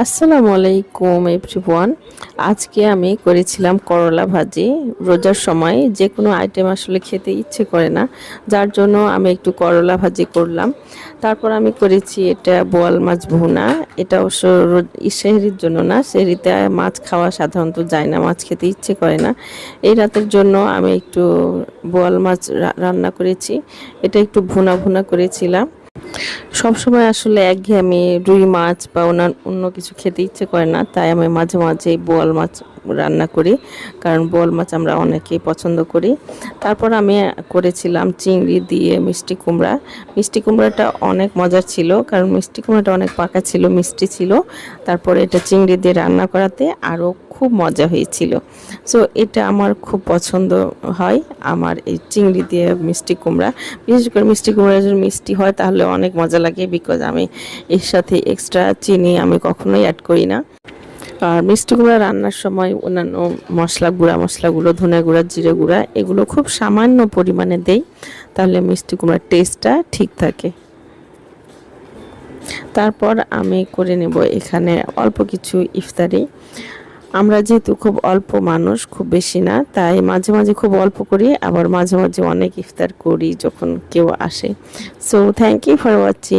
আসসালামু আলাইকুম এভরিওয়ান। আজকে আমি করেছিলাম করলা ভাজি। রোজার সময় যে কোনো আইটেম আসলে খেতে ইচ্ছে করে না, যার জন্য আমি একটু করলা ভাজি করলাম। তারপর আমি করেছি এটা বোয়াল মাছ ভুনা। এটা অবশ্য সেহরির জন্য না, সেহরিতে মাছ খাওয়া সাধারণত যায় না, মাছ খেতে ইচ্ছে করে না। এই রাতের জন্য আমি একটু বোয়াল মাছ রান্না করেছি। এটা একটু ভুনা ভুনা করেছিলাম। সবসময় আসলে একঘেয়েমি রুই মাছ বা অন্য কিছু খেতে ইচ্ছে করে না, তাই আমি মাঝে মাঝে বোয়াল মাছ রান্না করি, কারণ বোয়াল মাছ আমরা অনেকেই পছন্দ করি। তারপর আমি করেছিলাম চিংড়ি দিয়ে মিষ্টি কুমড়া। মিষ্টি কুমড়াটা অনেক মজার ছিল, কারণ মিষ্টি কুমড়াটা অনেক পাকা ছিল, মিষ্টি ছিল। তারপরে এটা চিংড়ি দিয়ে রান্না করাতে আরও খুব মজা হয়েছিল। সো এটা আমার খুব পছন্দ হয়, আমার এই চিংড়ি দিয়ে মিষ্টি কুমড়া। বিশেষ করে মিষ্টি কুমড়া যদি মিষ্টি হয় তাহলে অনেক মজা লাগে, বিকজ আমি এর সাথে এক্সট্রা চিনি আমি কখনোই অ্যাড করি না। আর মিষ্টি কুমড়া রান্নার সময় অন্যান্য মশলাগুলো ধনে গুঁড়া, জিরে গুঁড়া এগুলো খুব সামান্য পরিমাণে দেই, তাহলে মিষ্টি কুমড়ার টেস্টটা ঠিক থাকে। তারপর আমি করে নেব এখানে অল্প কিছু ইফতারি। আমরা যেহেতু খুব অল্প মানুষ, খুব বেশি না, তাই মাঝে মাঝে খুব অল্প করি, আবার মাঝে মাঝে অনেক ইফতার করি যখন কেউ আসে। So thank you for watching.